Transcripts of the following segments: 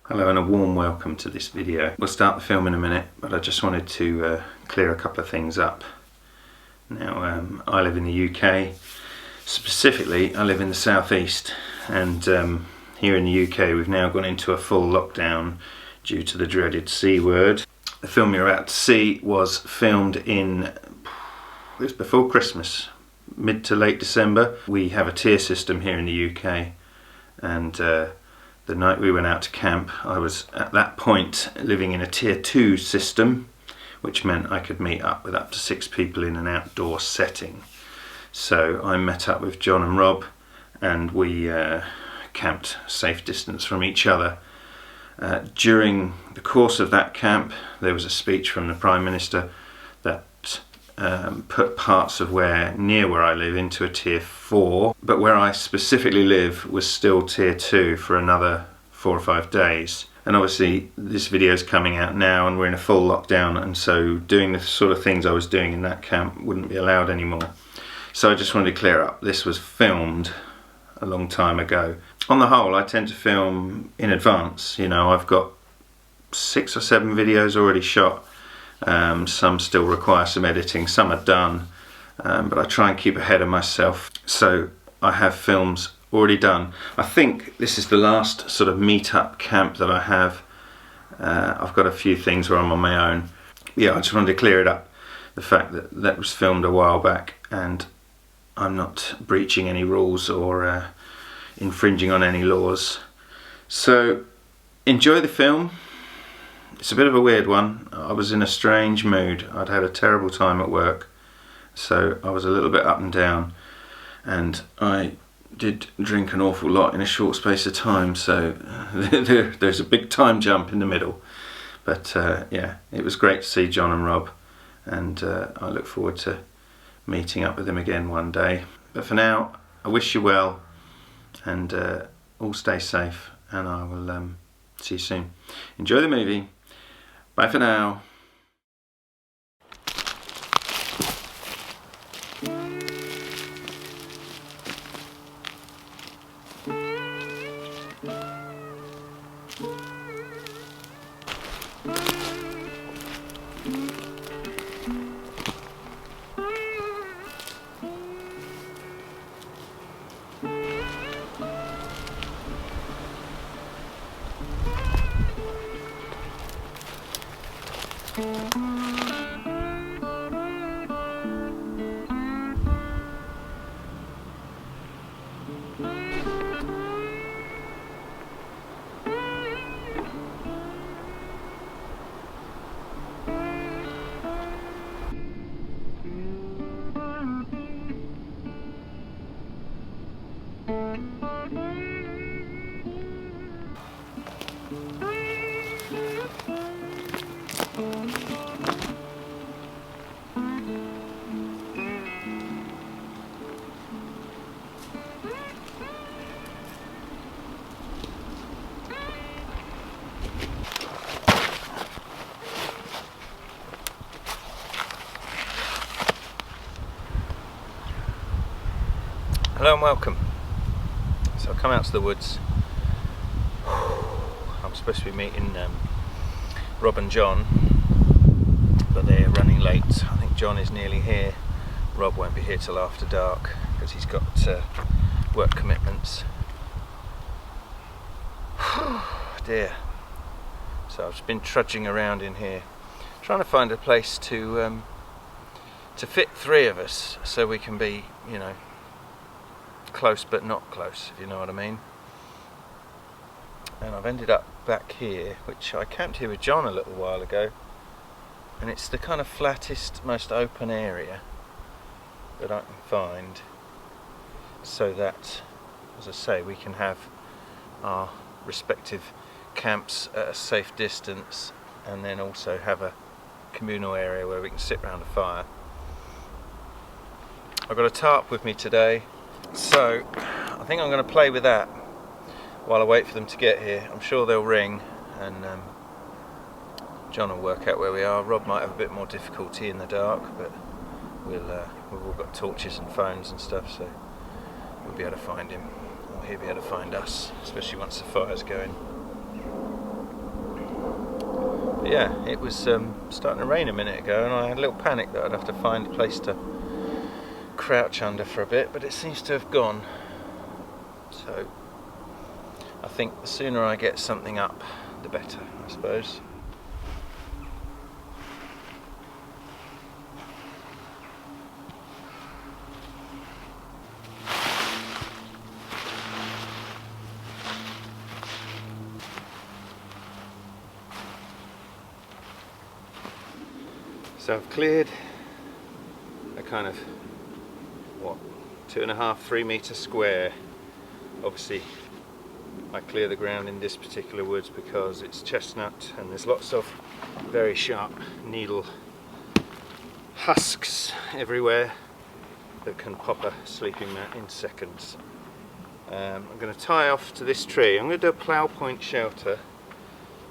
Hello and a warm welcome to this video. We'll start the film in a minute, but I just wanted to clear a couple of things up. Now, I live in the UK. Specifically, I live in the southeast, and here in the UK we've now gone into a full lockdown due to the dreaded C word. The film you're about to see was filmed it was before Christmas, mid to late December. We have a tier system here in the UK, and the night we went out to camp, I was at that point living in a tier 2 system, which meant I could meet up with up to 6 people in an outdoor setting. So I met up with John and Rob, and we camped safe distance from each other. During the course of that camp, there was a speech from the Prime Minister that put parts of near where I live into a tier 4, but where I specifically live was still tier 2 for another 4 or 5 days. And obviously this video is coming out now and we're in a full lockdown, and so doing the sort of things I was doing in that camp wouldn't be allowed anymore. So I just wanted to clear up, this was filmed a long time ago. On the whole, I tend to film in advance. You know, I've got 6 or 7 videos already shot. Some still require some editing, some are done, but I try and keep ahead of myself. So I have films already done. I think this is the last sort of meet-up camp that I have. I've got a few things where I'm on my own. Yeah, I just wanted to clear it up, the fact that that was filmed a while back and I'm not breaching any rules or infringing on any laws. So enjoy the film. It's a bit of a weird one. I was in a strange mood. I'd had a terrible time at work, so I was a little bit up and down, and I did drink an awful lot in a short space of time, so there's a big time jump in the middle. But yeah, it was great to see John and Rob, and I look forward to meeting up with them again one day. But for now, I wish you well, and all stay safe, and I will see you soon. Enjoy the movie. Bye for now. Hello and welcome. So I've come out to the woods. I'm supposed to be meeting Rob and John, but they're running late. I think John is nearly here. Rob won't be here till after dark because he's got work commitments. Dear. So I've just been trudging around in here, trying to find a place to fit 3 of us, so we can be, you know, close but not close, if you know what I mean. And I've ended up back here, which I camped here with John a little while ago, and it's the kind of flattest, most open area that I can find, so that, as I say, we can have our respective camps at a safe distance, and then also have a communal area where we can sit around a fire. I've got a tarp with me today, so I think I'm going to play with that while I wait for them to get here. I'm sure they'll ring and John will work out where we are. Rob might have a bit more difficulty in the dark, but we've all got torches and phones and stuff, so we'll be able to find him, or he'll be able to find us, especially once the fire's going. yeah, it was starting to rain a minute ago, and I had a little panic that I'd have to find a place to crouch under for a bit, but it seems to have gone. So I think the sooner I get something up, the better, I suppose. So I've cleared a kind of, what, 2.5, 3 metre square. Obviously I clear the ground in this particular woods because it's chestnut and there's lots of very sharp needle husks everywhere that can pop a sleeping mat in seconds. I'm going to tie off to this tree. I'm going to do a plough point shelter,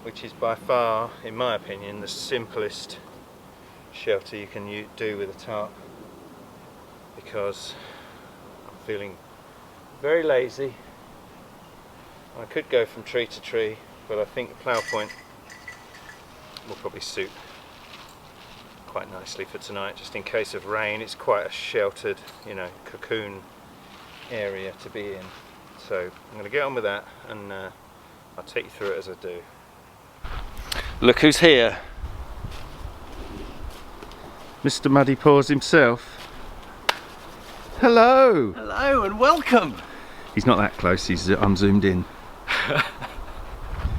which is by far, in my opinion, the simplest shelter you can do with a tarp, because I'm feeling very lazy. I could go from tree to tree, but I think the plough point will probably suit quite nicely for tonight, just in case of rain. It's quite a sheltered, you know, cocoon area to be in. So I'm going to get on with that, and I'll take you through it as I do. Look who's here. Mr. Muddy Paws himself. Hello! Hello and welcome! He's not that close, I'm zoomed in.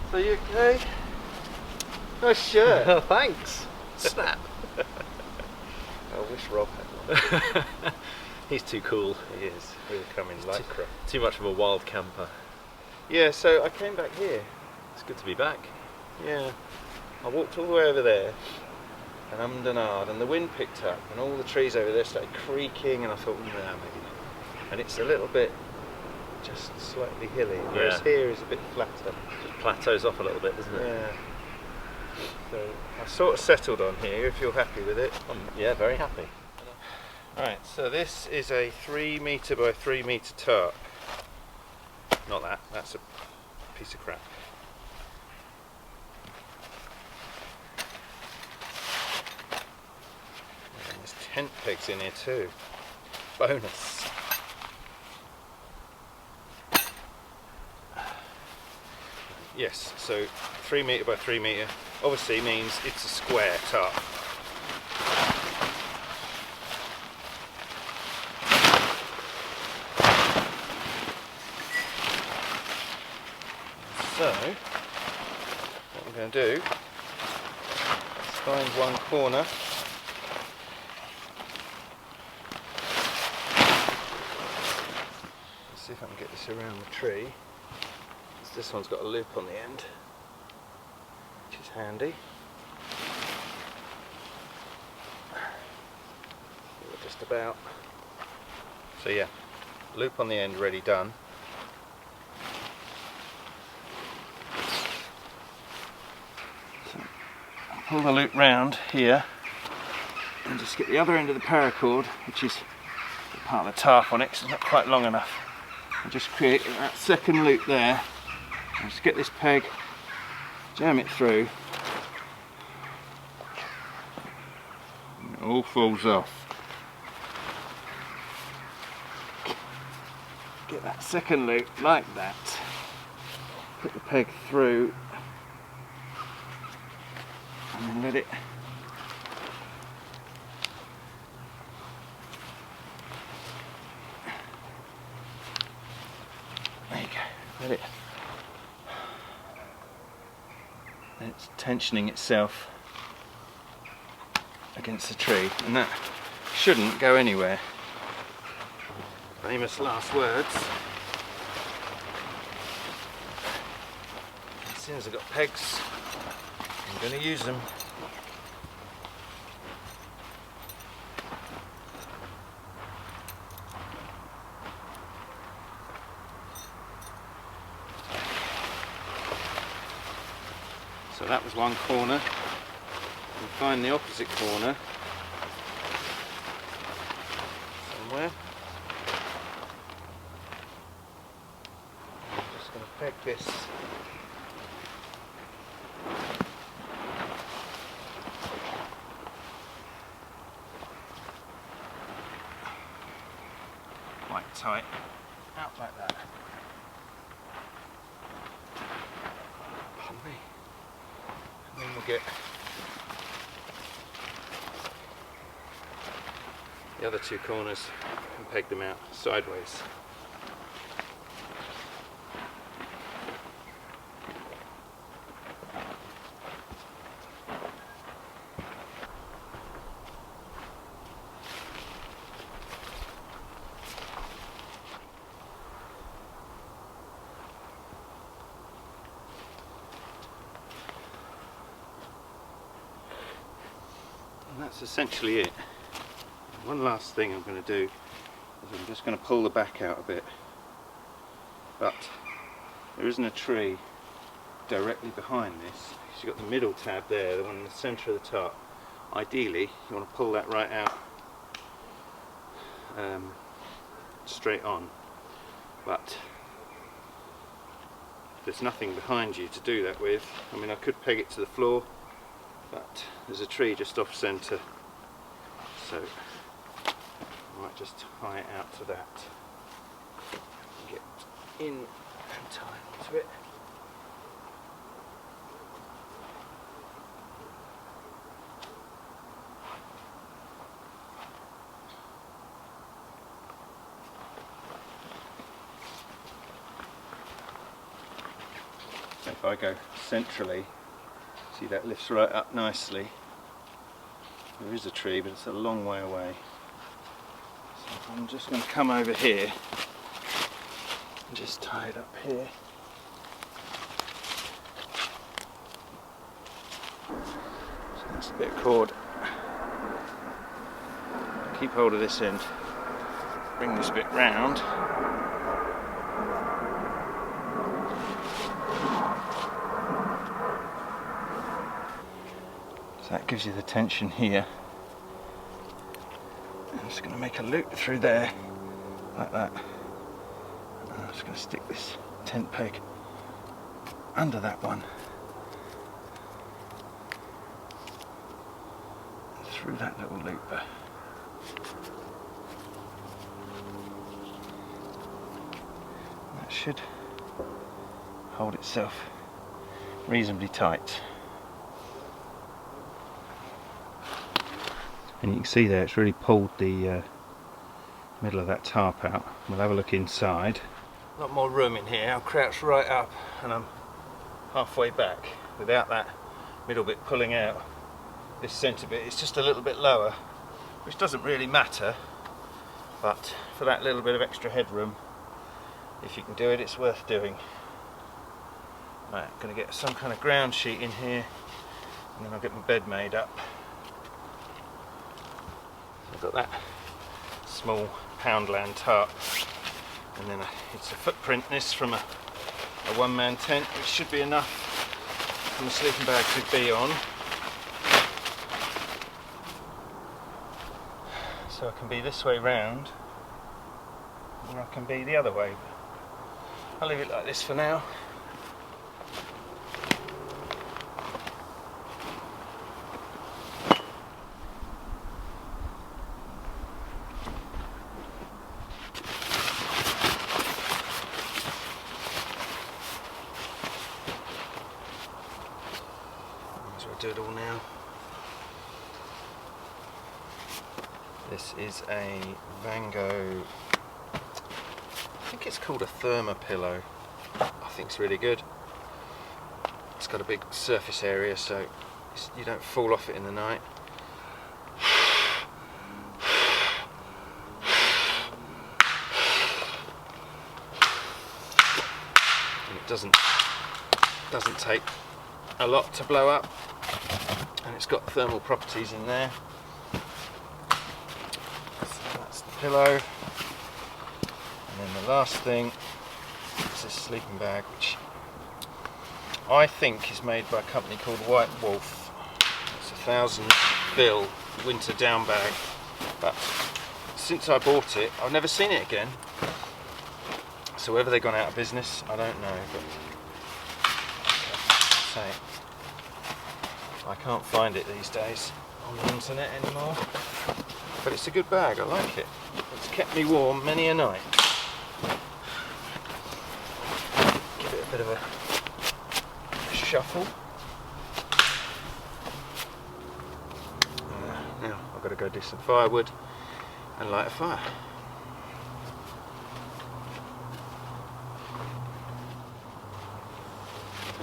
So you okay? Nice shirt! Oh, thanks! Snap! I wish Rob had one. He's too cool. He is. He'll come in lycra. Too much of a wild camper. Yeah, so I came back here. It's good to be back. Yeah. I walked all the way over there and ummed and ahed, and the wind picked up and all the trees over there started creaking, and I thought, no, maybe not. And it's a little bit just slightly hilly, whereas here is a bit flatter. Just plateaus off a little bit, doesn't it? Yeah. So I sort of settled on here, if you're happy with it. Yeah, very happy. Alright, so this is a 3 metre by 3 metre tarp. Not that, that's a piece of crap. And there's tent pegs in here too. Bonus. Yes, so 3 metre by 3 metre obviously means it's a square tarp. So, what we're going to do is find one corner. Let's see if I can get this around the tree. This one's got a loop on the end, which is handy. We're just about. So yeah, loop on the end ready, done. So pull the loop round here and just get the other end of the paracord, which is part of the tarp on it, 'cause it's not quite long enough, and just create that second loop there. Just get this peg, jam it through, and it all falls off. Get that second loop like that, put the peg through, and then let it there you go, let it. It's tensioning itself against the tree, and that shouldn't go anywhere. Famous last words. As soon as I've got pegs, I'm going to use them. So that was one corner. We'll find the opposite corner somewhere. I'm just going to peg this that tight, out like that. Pardon me. And then we'll get the other two corners and peg them out sideways. And that's essentially it. One last thing I'm going to do is I'm just going to pull the back out a bit, but there isn't a tree directly behind this. You've got the middle tab there, the one in the centre of the tarp. Ideally you want to pull that right out straight on, but there's nothing behind you to do that with. I mean, I could peg it to the floor, but there's a tree just off centre, so I might just tie it out to that and get in and tie onto it. So if I go centrally, see that lifts right up nicely. There is a tree, but it's a long way away. So I'm just going to come over here and just tie it up here. So that's a bit of cord. Keep hold of this end, bring this bit round. So that gives you the tension here. I'm just going to make a loop through there, like that. And I'm just going to stick this tent peg under that one, and through that little loop. That should hold itself reasonably tight. And you can see there it's really pulled the middle of that tarp out. We'll have a look inside. A lot more room in here. I'll crouch right up and I'm halfway back without that middle bit pulling out. This centre bit is just a little bit lower, which doesn't really matter, but for that little bit of extra headroom, if you can do it, it's worth doing. Right, I'm going to get some kind of ground sheet in here and then I'll get my bed made up. I've got that small Poundland tarp, and then it's a footprint this from a one-man tent, which should be enough for the sleeping bag to be on. So I can be this way round, or I can be the other way. I'll leave it like this for now. Do it all now. This is a Vango, I think it's called a Therma pillow. I think it's really good. It's got a big surface area, so you don't fall off it in the night. And it doesn't take a lot to blow up. And it's got thermal properties in there. So that's the pillow. And then the last thing is this sleeping bag, which I think is made by a company called White Wolf. It's a 1,000 bill winter down bag, but since I bought it I've never seen it again. So whether they've gone out of business, I don't know, but say I can't find it these days on the internet anymore, but it's a good bag, I like it. It's kept me warm many a night. Bit of a shuffle. Now I've got to go do some firewood and light a fire.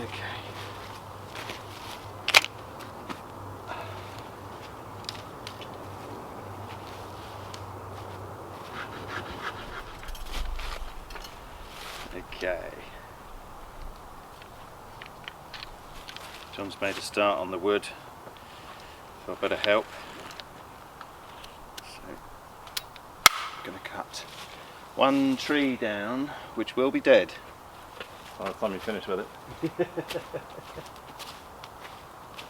Okay. Okay. John's made a start on the wood, so I better help. So I'm going to cut one tree down, which will be dead By the time you finish with it.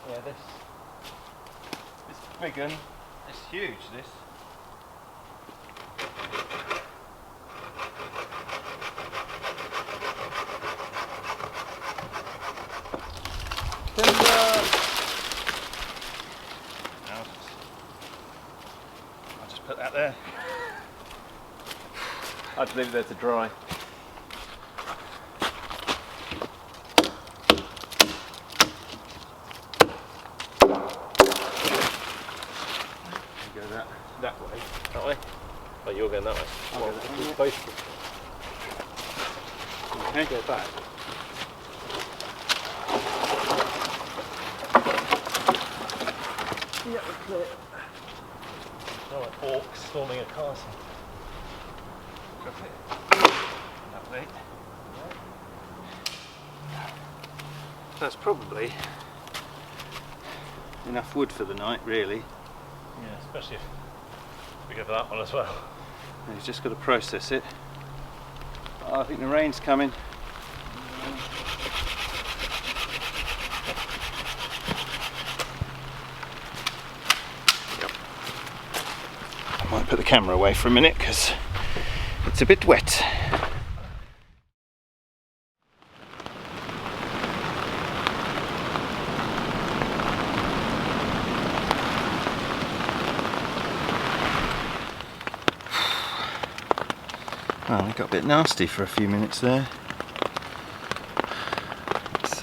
Yeah, this big one, it's huge, this. I'll just put that there. I'll just leave it there to dry. Go that way. That way? Oh, you're going that way. I'll go that way, yeah. Both. Okay, go back. Yeah, we're clear. Oh, like orcs storming a castle. Got it. Lovely. That's probably enough wood for the night, really. Yeah, especially if we go for that one as well. And you've just got to process it. Oh, I think the rain's coming. I might put the camera away for a minute because it's a bit wet. Well, it got a bit nasty for a few minutes there. It's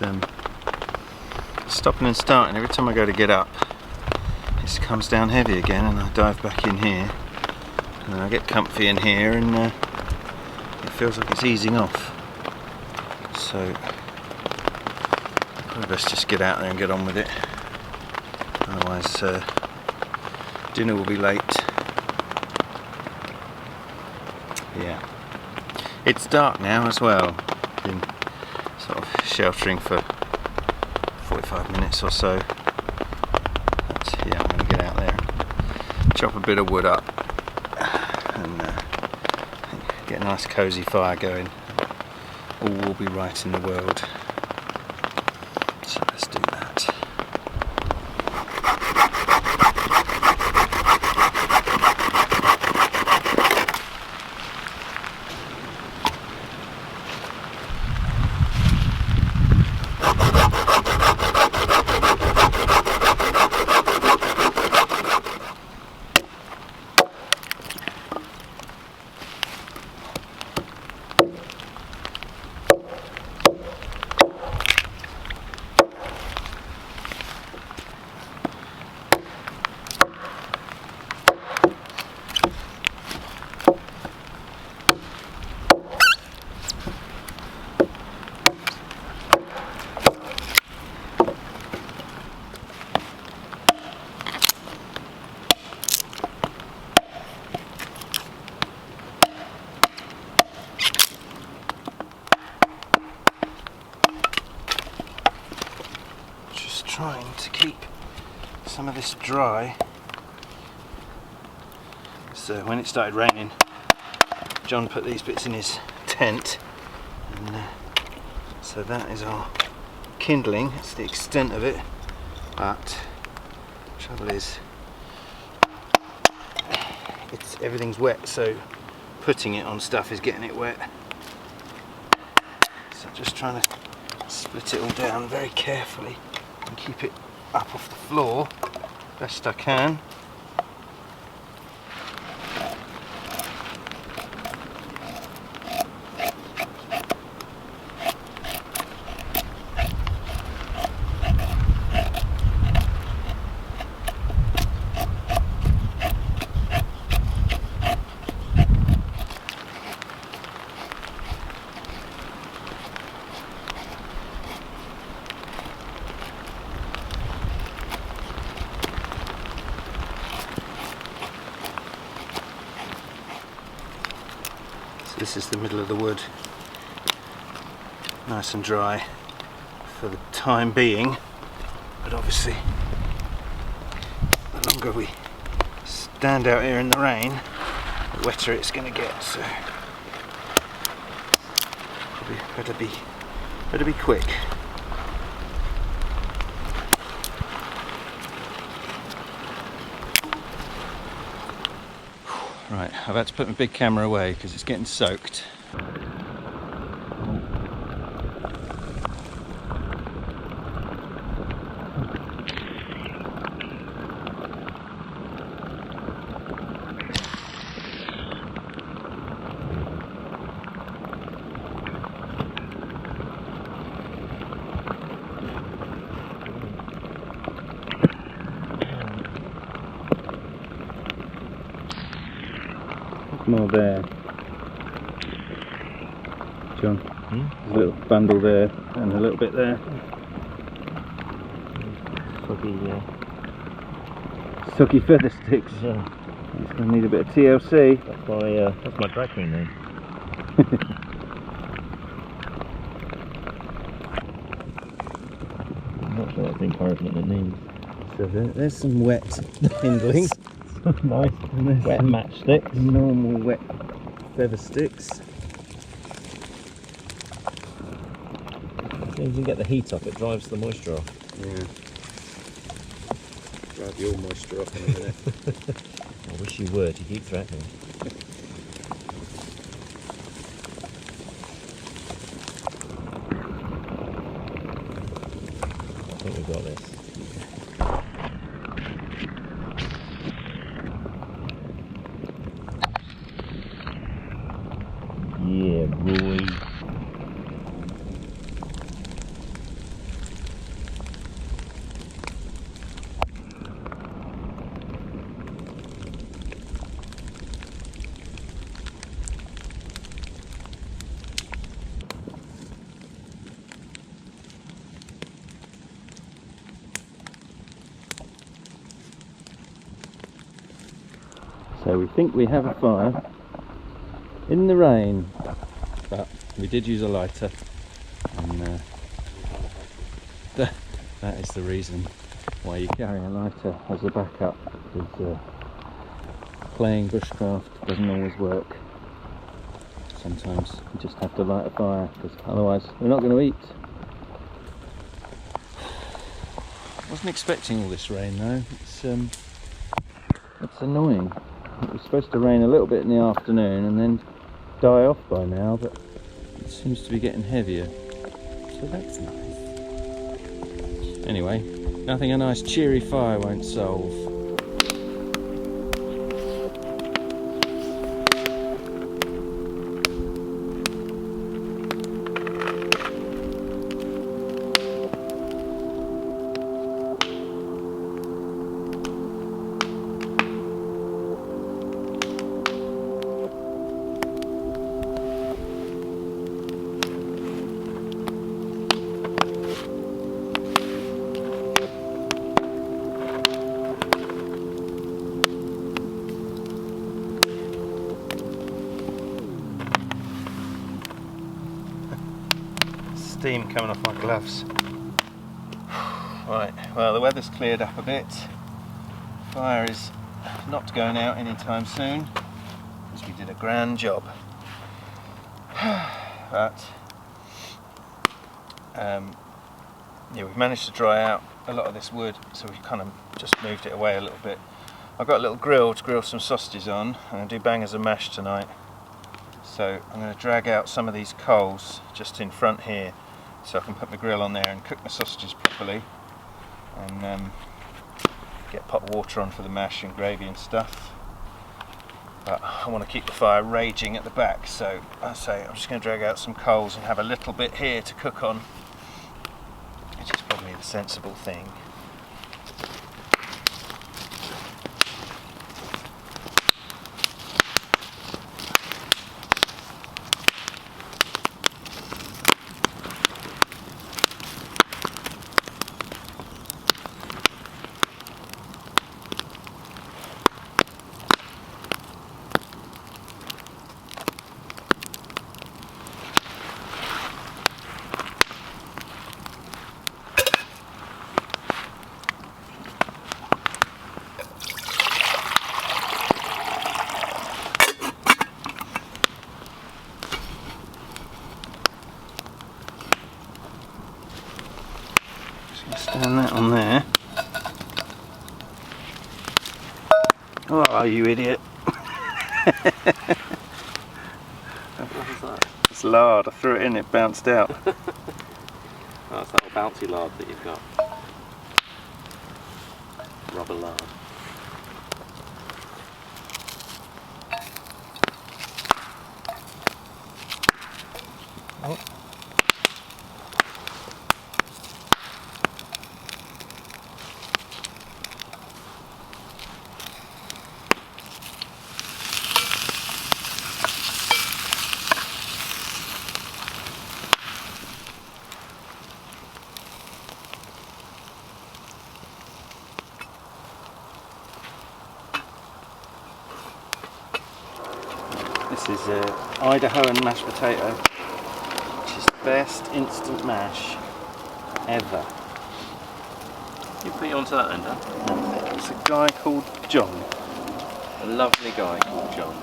stopping and starting every time I go to get up. It comes down heavy again, and I dive back in here, and then I get comfy in here, and it feels like it's easing off. So probably best just get out there and get on with it. Otherwise, dinner will be late. Yeah. It's dark now as well. Been sort of sheltering for 45 minutes or so. But yeah, I'm going to get out there and chop a bit of wood up and get a nice cosy fire going. All will be right in the world. So let's do that. Trying to keep some of this dry. So when it started raining, John put these bits in his tent, and so that is our kindling. That's the extent of it, but the trouble is everything's wet, so putting it on stuff is getting it wet. So just trying to split it all down very carefully and keep it up off the floor best I can. This is the middle of the wood, nice and dry for the time being, but obviously the longer we stand out here in the rain, the wetter it's going to get, so better be quick. Right, I've had to put my big camera away because it's getting soaked. More there, John. There's a little bundle there and a little bit there. Soggy feather sticks. Yeah. It's going to need a bit of TLC. That's my drag queen name. I'm not sure that's the encouragement it needs. So there's some wet kindling. Nice. Wet matchsticks. Normal wet feather sticks. As soon as you get the heat off, it drives the moisture off. Yeah. Drive your moisture off in a minute. I wish you would, you keep threatening. I think we've got this. Yeah, boy. So we think we have a fire in the rain, but we did use a lighter, and that is the reason why you carry a lighter as a backup, because playing bushcraft doesn't always work. Sometimes you just have to light a fire, because otherwise we're not going to eat. Wasn't expecting all this rain though. It's annoying. It was supposed to rain a little bit in the afternoon and then die off by now, but it seems to be getting heavier, so that's nice. Anyway, nothing a nice cheery fire won't solve. Steam coming off my gloves. Right, well, the weather's cleared up a bit. Fire is not going out anytime soon, because we did a grand job. But yeah, we've managed to dry out a lot of this wood, so we've kind of just moved it away a little bit. I've got a little grill to grill some sausages on. I'm going to do bangers and mash tonight. So I'm going to drag out some of these coals just in front here, so I can put my grill on there and cook my sausages properly, and get pot water on for the mash and gravy and stuff. But I want to keep the fire raging at the back, so I say I'm just going to drag out some coals and have a little bit here to cook on, which is probably the sensible thing. Stand that on there. Oh, you idiot. What was that? It's lard. I threw it in, it bounced out. Oh, it's that little bouncy lard that you've got. Rubber lard. Oh. This is Idahoan mashed potato, which is the best instant mash ever. You put you onto that then, Dan? It's a guy called John. A lovely guy called John.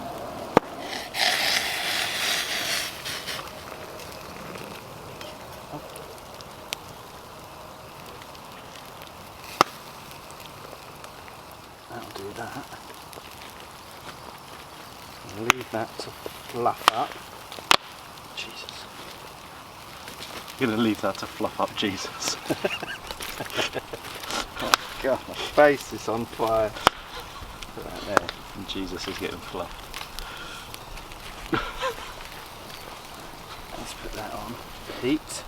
That'll do that. Leave that to fluff up. Jesus. I'm going to leave that to fluff up, Jesus. Oh God, my face is on fire. Put that there, and Jesus is getting fluffed. Let's put that on. Heat.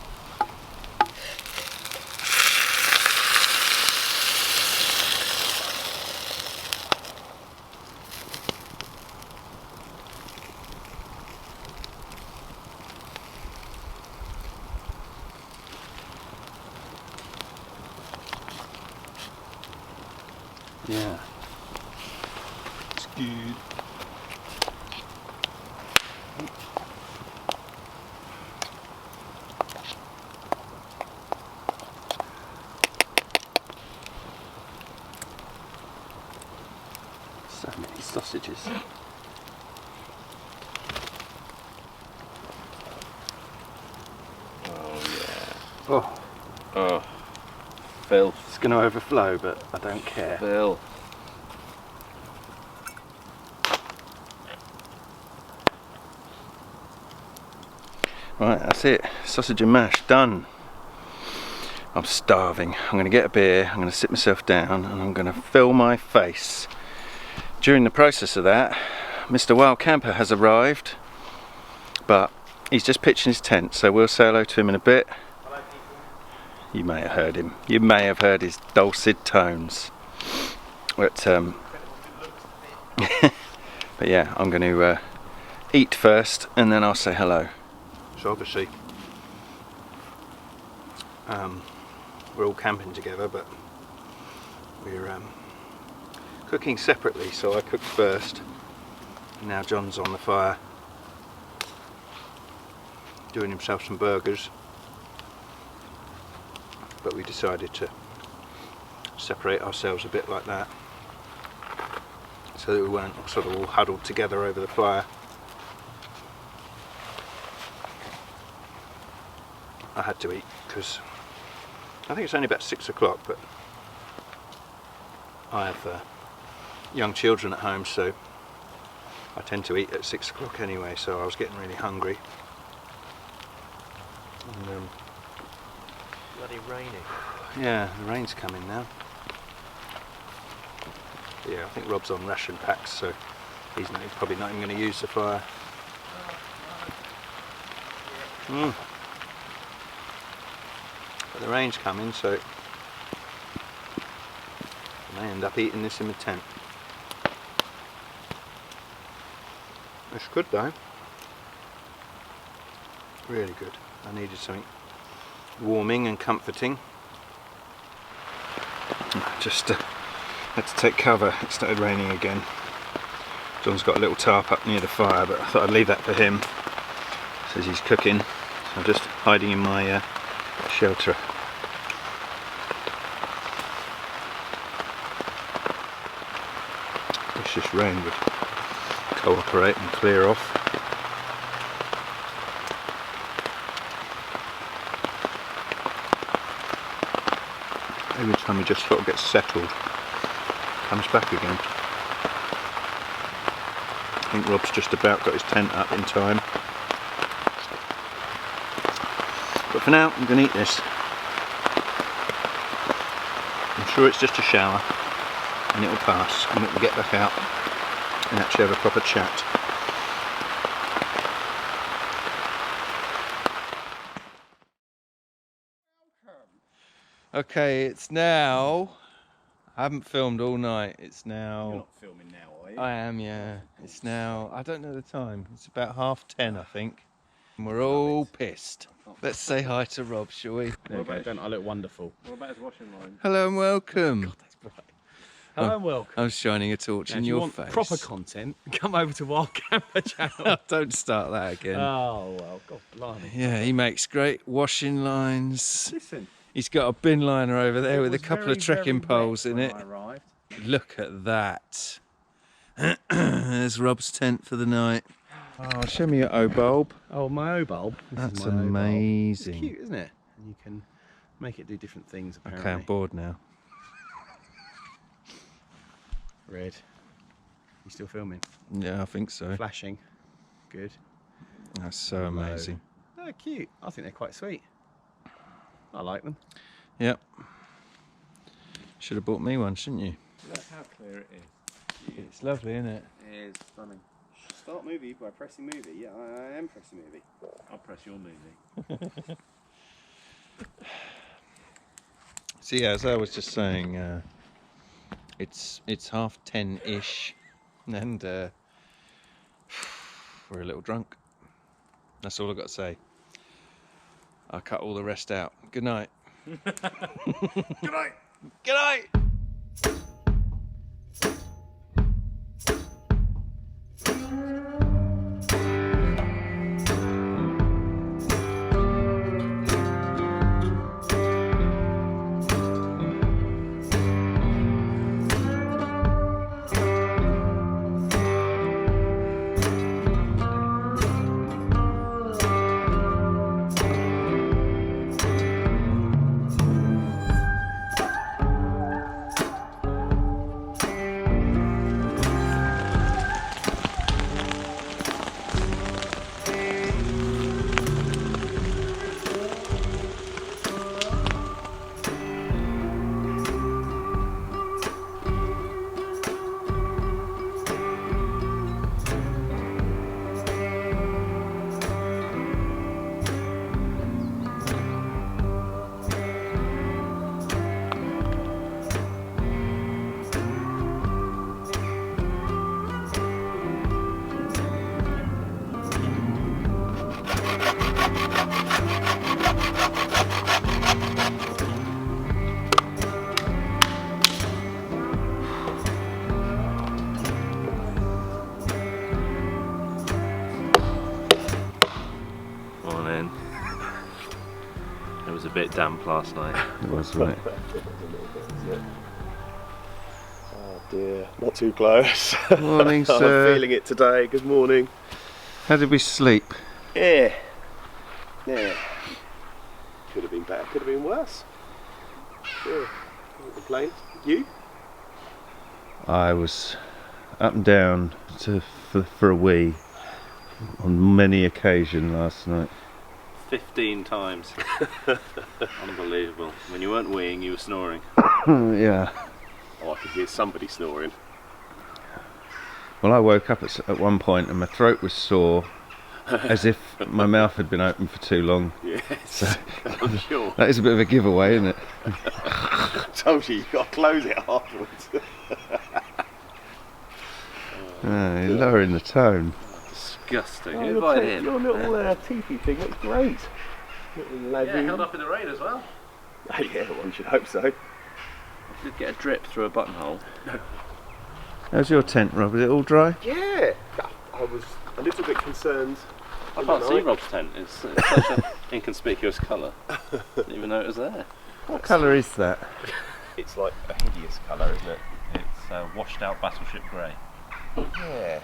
Yeah, it's good. So many sausages. Oh yeah. Oh, Oh. Phil. it's going to overflow, but I don't care. Phil. Right, that's it. Sausage and mash done. I'm starving. I'm going to get a beer, I'm going to sit myself down, and I'm going to fill my face. During the process of that, Mr. Wild Camper has arrived, but he's just pitching his tent, so we'll say hello to him in a bit. You may have heard him. You may have heard his dulcet tones. But but yeah, I'm going to eat first, and then I'll say hello. So obviously, we're all camping together, but we're cooking separately. So I cooked first. Now John's on the fire, doing himself some burgers. But we decided to separate ourselves a bit like that, so that we weren't sort of all huddled together over the fire. I had to eat because I think it's only about 6 o'clock, but I have young children at home, so I tend to eat at 6 o'clock anyway, so I was getting really hungry. And, Bloody raining. yeah, the rain's coming now. But yeah, I think Rob's on ration packs, so he's probably not even going to use the fire. But the rain's coming, so I may end up eating this in the tent. It's good though. Really good. I needed something warming and comforting. Just had to take cover. It started raining again. John's got a little tarp up near the fire, but I thought I'd leave that for him. Says he's cooking, so I'm just hiding in my shelter. Wish this rain would cooperate and clear off. Every time he just sort of gets settled, comes back again. I think Rob's just about got his tent up in time. But for now, I'm going to eat this. I'm sure it's just a shower, and it'll pass, and we can get back out and actually have a proper chat. Okay, it's now. I haven't filmed all night. It's now. You're not filming now, are you? I am, yeah. It's now. I don't know the time. It's about 10:30, I think. And we're all pissed. Let's say hi to Rob, shall we? There you go. Don't I look wonderful? What about his washing line? Hello and welcome. God, that's bright. Hello and welcome. I'm shining a torch in your face. Proper content. Come over to our camper channel. Don't start that again. Oh well, God blimey. Yeah, he makes great washing lines. Listen. He's got a bin liner over there with a was couple of very, trekking very poles wet in when it. I arrived. Look at that. There's Rob's tent for the night. Oh, show me your O bulb. Oh, my O bulb. That's amazing. It's cute, isn't it? And you can make it do different things, apparently. Okay, I'm bored now. Red. You still filming? Yeah, I think so. Flashing. Good. That's so amazing. Oh, cute. I think they're quite sweet. I like them. Yep. Should have bought me one, shouldn't you? Look how clear it is. It's lovely, isn't it? It is stunning. Start movie by pressing movie. Yeah, I am pressing movie. I'll press your movie. So yeah, as I was just saying, it's 10:30-ish, and we're a little drunk. That's all I've got to say. I'll cut all the rest out. Good night. Good night. Good night. Morning. It was a bit damp last night. It was, wasn't it? Oh dear, not too close. Morning, sir. I'm feeling it today. Good morning. How did we sleep? Yeah. Could have been better, could have been worse. Yeah, can't complain. You? I was up and down for a wee on many occasions last night. 15 times. Unbelievable. When you weren't weeing, you were snoring. Yeah. Oh, I could hear somebody snoring. Well, I woke up at one point and my throat was sore, as if my mouth had been open for too long. Yes, So, I'm sure. that is a bit of a giveaway, isn't it? I told you, you've got to close it afterwards. You're lowering the tone. Disgusting. Oh, Who your invited te- him? Your little teepee thing looks great. Little Yeah, held up in the rain as well. Yeah, one should hope so. I did get a drip through a buttonhole. How's your tent, Rob? Is it all dry? Yeah, I was a little bit concerned. I can't see Rob's tent. It's such an inconspicuous colour. Didn't even know it was there. What colour is that? It's like a hideous colour, isn't it? It's washed out battleship grey. Yeah.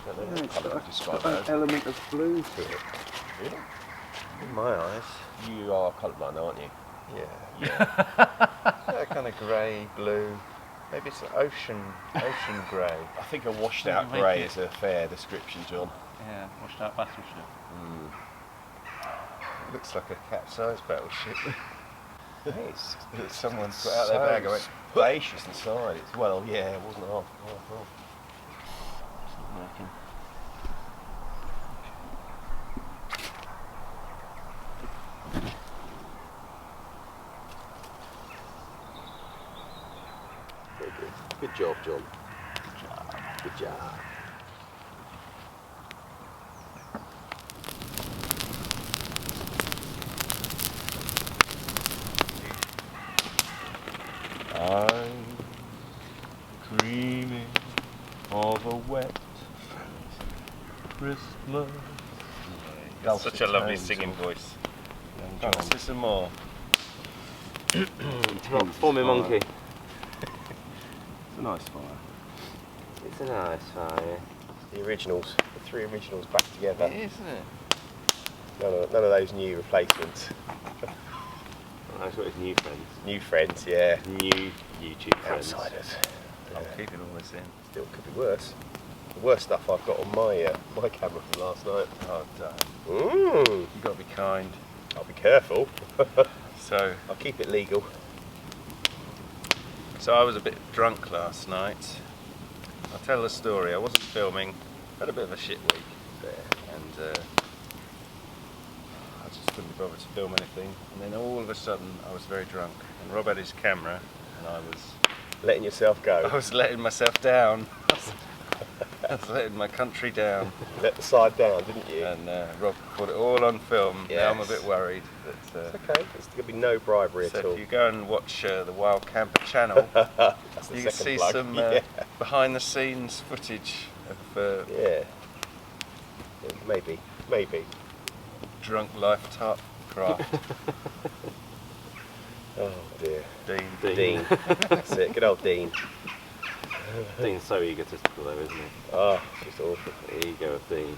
I don't know what colour to describe it as. element of blue to it. Really? In my eyes. You are colourblind, aren't you? Yeah. Kind of grey, blue. Maybe it's ocean grey. I think a washed out grey is a fair description, John. Yeah, washed out battleship. It looks like a capsized battleship. Hey, someone's got out their bag and went, spacious inside. It's, well, yeah, it wasn't half wrong. It's not working. Very good. Good job, John. Good job. I'm dreaming of a wet Christmas. Such a lovely singing voice. Let's do some more. Forming monkey. It's a nice fire. It's a nice fire. The originals, the 3 originals back together. Isn't it? None of those new replacements. That's what his new friends. New friends, yeah. New YouTube friends. Outsiders. I'm keeping all this in. Still could be worse. The worst stuff I've got on my camera from last night. Oh, damn. You've got to be kind. I'll be careful. So I'll keep it legal. I was a bit drunk last night. I'll tell the story. I wasn't filming. Had a bit of a shit week. And I just couldn't be bothered to film anything. And then all of a sudden I was very drunk. And Rob had his camera and I was Letting yourself go. I was letting myself down. I was letting my country down. Let the side down, didn't you? And Rob put it all on film. Yes. Now I'm a bit worried. That, It's okay. There's going to be no bribery so at all. if you go and watch the Wild Camper channel, That's the you can second see plug. some behind the scenes footage of Yeah. Maybe. drunk life Tarp craft. Oh dear. Dean. That's it. Good old Dean. Dean's so egotistical though, isn't he? Oh, it's just awful. The ego of Dean.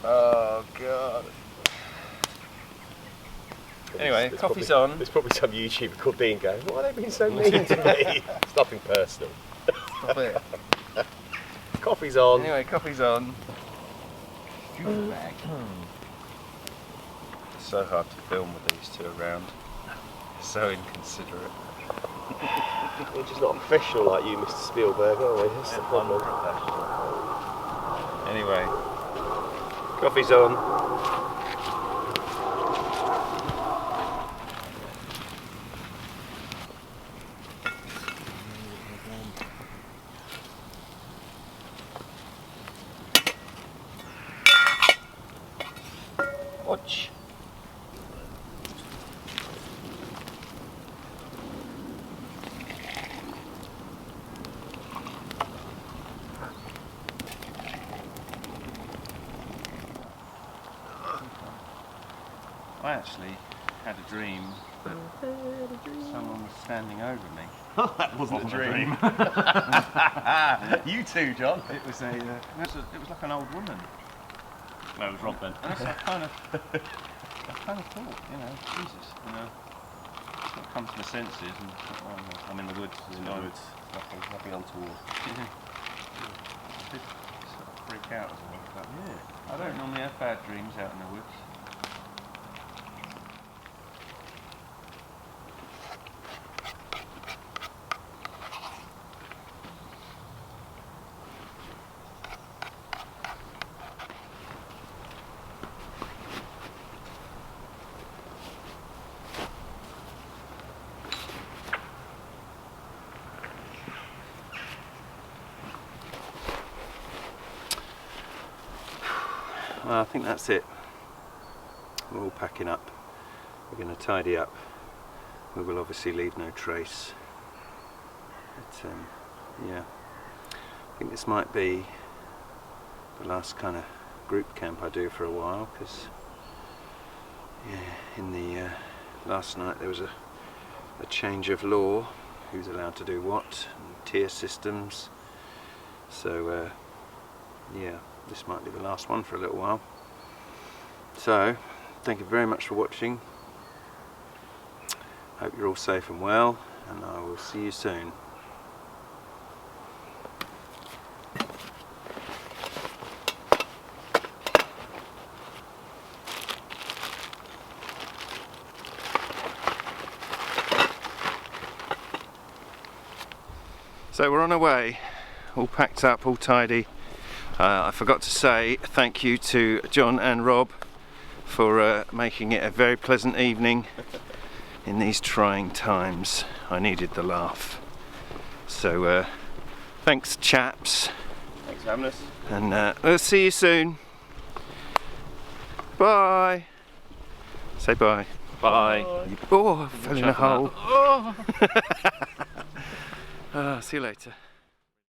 Oh god. Anyway, coffee's on. There's probably some YouTuber called Dean going, why are they being so mean to me? It's nothing personal. Stop it. Coffee's on. Anyway, coffee's on. It's so hard to film with these two around. So inconsiderate. We're just not professional like you, Mr. Spielberg, are we? That's the problem. Anyway, Coffee's on. watch. I actually had a dream that someone was standing over me. That wasn't a dream. You too, John. It was a, it was like an old woman. No, it was Rob then. And I kind of thought, you know, Jesus, you know, it's got to come to my senses, and I'm in the woods. In the woods. Nothing untoward. Yeah. I did sort of freak out as well. But Yeah. I don't normally have bad dreams out in the woods. Well, I think that's it. We're all packing up. We're going to tidy up. We will obviously leave no trace. But yeah, I think this might be the last kind of group camp I do for a while, because yeah, in the last night there was a change of law, who's allowed to do what, and tier systems. So yeah, this might be the last one for a little while. So thank you very much for watching. Hope you're all safe and well, and I will see you soon. So we're on our way, all packed up, all tidy. I forgot to say thank you to John and Rob for making it a very pleasant evening in these trying times. I needed the laugh. So thanks chaps. Thanks for having us. And we'll see you soon. Bye. Say bye. Bye. Oh, I fell in a hole. See you later.